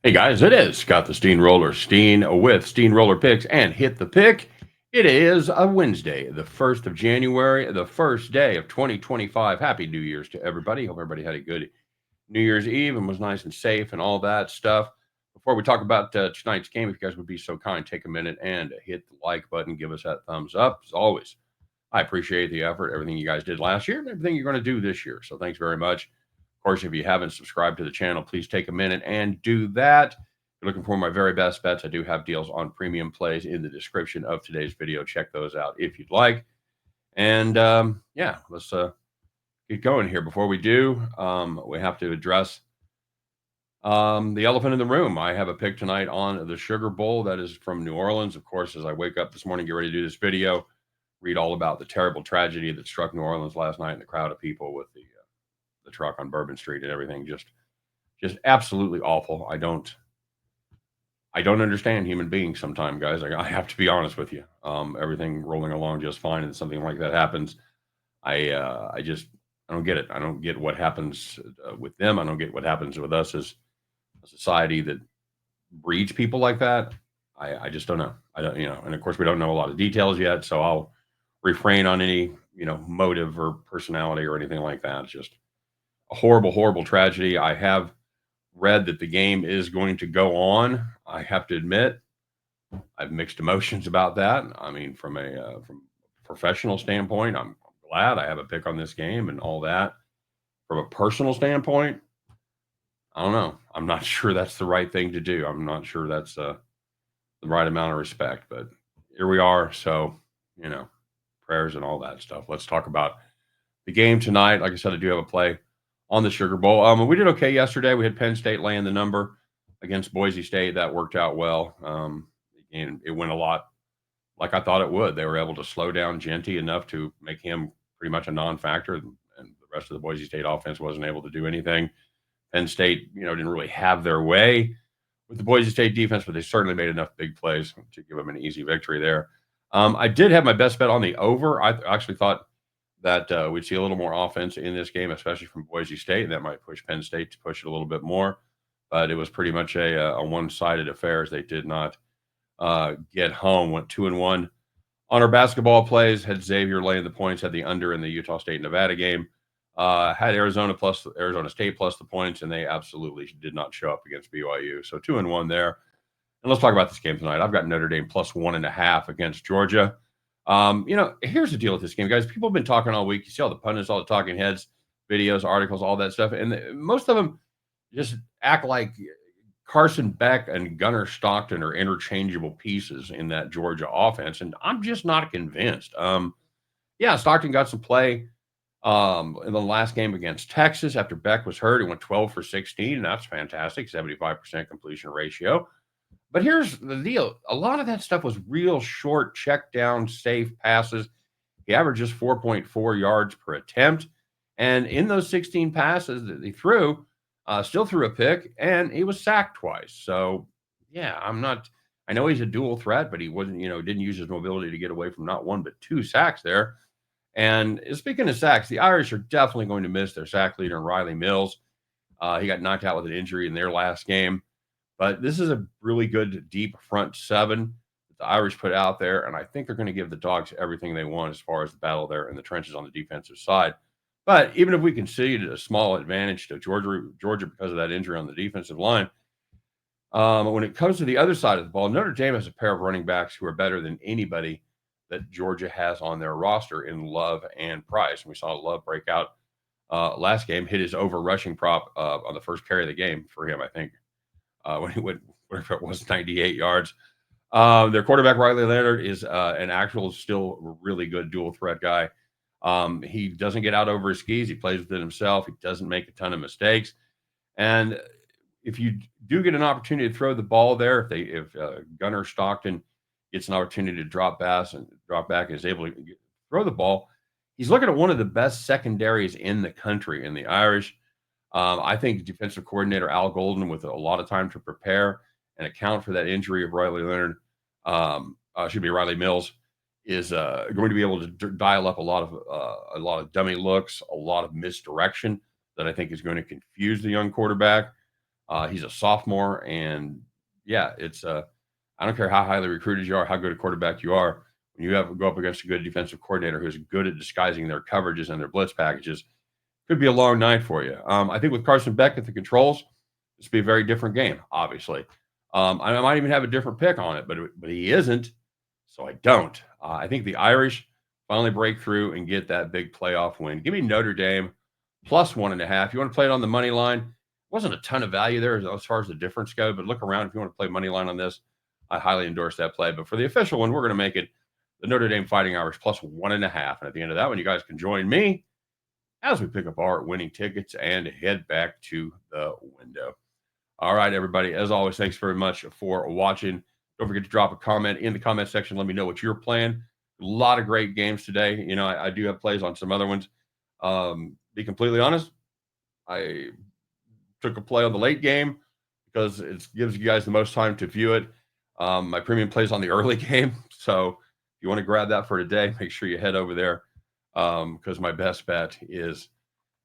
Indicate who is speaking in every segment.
Speaker 1: Hey guys, it is Scott the Steamroller Steen with Steamroller Picks and Hit the Pick. It is a Wednesday, the 1st of January, the first day of 2025. Happy New Year's to everybody. Hope everybody had a good New Year's Eve and was nice and safe and all that stuff. Before we talk about tonight's game, if you guys would be so kind, take a minute and hit the like button, give us that thumbs up. As always, I appreciate the effort, everything you guys did last year, and everything you're going to do this year. So thanks very much. Of course, if you haven't subscribed to the channel, please take a minute and do that. If you're looking for my very best bets, I do have deals on premium plays in the description of today's video. Check those out if you'd like. And yeah, let's get going here. Before we do, we have to address the elephant in the room. I have a pick tonight on the Sugar Bowl that is from New Orleans. Of course, as I wake up this morning, get ready to do this video, read all about the terrible tragedy that struck New Orleans last night and the crowd of people with the truck on Bourbon Street and everything. Just absolutely awful. I don't understand human beings sometimes, guys. I have to be honest with you. Everything rolling along just fine, and something like that happens. I don't get it. I don't get what happens with them. I don't get what happens with us as a society that breeds people like that. I just don't know. I don't, and of course we don't know a lot of details yet, so I'll refrain on any, motive or personality or anything like that. It's just a horrible, horrible tragedy. I have read that the game is going to go on. I have to admit, I've mixed emotions about that. I mean, from a professional standpoint, I'm glad I have a pick on this game and all that. From a personal standpoint, I don't know. I'm not sure that's the right thing to do. I'm not sure that's the right amount of respect, but here we are. So, you know, prayers and all that stuff. Let's talk about the game tonight. Like I said, I do have a play on the Sugar Bowl. We did okay yesterday. We had Penn State laying the number against Boise State. That worked out well. And it went a lot like I thought it would. They were able to slow down Genty enough to make him pretty much a non-factor, and the rest of the Boise State offense wasn't able to do anything. Penn State, didn't really have their way with the Boise State defense, but they certainly made enough big plays to give them an easy victory there. I did have my best bet on the over. I actually thought that we'd see a little more offense in this game, especially from Boise State, and that might push Penn State to push it a little bit more. But it was pretty much a one-sided affair as they did not get home. Went 2-1 on our basketball plays. Had Xavier laying the points. Had the under in the Utah State Nevada game. Had Arizona State plus the points, and they absolutely did not show up against BYU. So 2-1 there. And let's talk about this game tonight. I've got Notre Dame plus 1.5 against Georgia. Here's the deal with this game, guys. People have been talking all week. You see all the pundits, all the talking heads, videos, articles, all that stuff. And most of them just act like Carson Beck and Gunnar Stockton are interchangeable pieces in that Georgia offense. And I'm just not convinced. Stockton got some play in the last game against Texas after Beck was hurt. He went 12 for 16, and that's fantastic, 75% completion ratio. But here's the deal. A lot of that stuff was real short, check down, safe passes. He averaged just 4.4 yards per attempt. And in those 16 passes that he threw, still threw a pick, and he was sacked twice. So, yeah, I know he's a dual threat, but he wasn't, didn't use his mobility to get away from not one, but two sacks there. And speaking of sacks, the Irish are definitely going to miss their sack leader, Riley Mills. He got knocked out with an injury in their last game. But this is a really good deep front seven that the Irish put out there, and I think they're going to give the Dogs everything they want as far as the battle there in the trenches on the defensive side. But even if we concede a small advantage to Georgia because of that injury on the defensive line, when it comes to the other side of the ball, Notre Dame has a pair of running backs who are better than anybody that Georgia has on their roster in Love and Price. And we saw Love break out last game, hit his over rushing prop on the first carry of the game for him, I think. When he went, whatever it was, 98 yards. Their quarterback, Riley Leonard, is an actual, still really good dual threat guy. He doesn't get out over his skis. He plays with it himself. He doesn't make a ton of mistakes. And if you do get an opportunity to throw the ball there, if Gunnar Stockton gets an opportunity to drop back and is able to throw the ball, he's looking at one of the best secondaries in the country in the Irish. I think defensive coordinator Al Golden, with a lot of time to prepare and account for that injury of Riley Leonard, Riley Mills, is going to be able to dial up a lot of dummy looks, a lot of misdirection that I think is going to confuse the young quarterback. He's a sophomore, and yeah, it's I don't care how highly recruited you are, how good a quarterback you are. When you have go up against a good defensive coordinator who's good at disguising their coverages and their blitz packages, could be a long night for you. I think with Carson Beck at the controls, this would be a very different game. Obviously, I might even have a different pick on it, but he isn't, so I don't. I think the Irish finally break through and get that big playoff win. Give me Notre Dame plus 1.5. You want to play it on the money line? Wasn't a ton of value there as far as the difference go, but look around if you want to play money line on this. I highly endorse that play. But for the official one, we're going to make it the Notre Dame Fighting Irish plus 1.5. And at the end of that one, you guys can join me as we pick up our winning tickets and head back to the window. All right, everybody. As always, thanks very much for watching. Don't forget to drop a comment in the comment section. Let me know what you're playing. A lot of great games today. You know, I do have plays on some other ones. Be completely honest, I took a play on the late game because it gives you guys the most time to view it. My premium plays on the early game. So if you want to grab that for today, make sure you head over there because my best bet is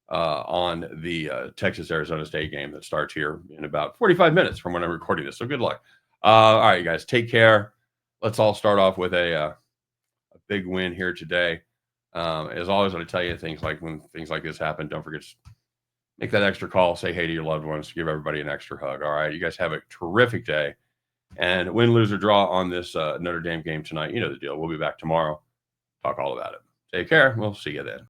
Speaker 1: on the Texas Arizona State game that starts here in about 45 minutes from when I'm recording this. So good luck. All right, you guys, take care. Let's all start off with a big win here today. As always, I want to tell you when things like this happen, don't forget to make that extra call, say hey to your loved ones, give everybody an extra hug. All right, you guys have a terrific day. And win, lose, or draw on this Notre Dame game tonight. You know the deal. We'll be back tomorrow. Talk all about it. Take care. We'll see you then.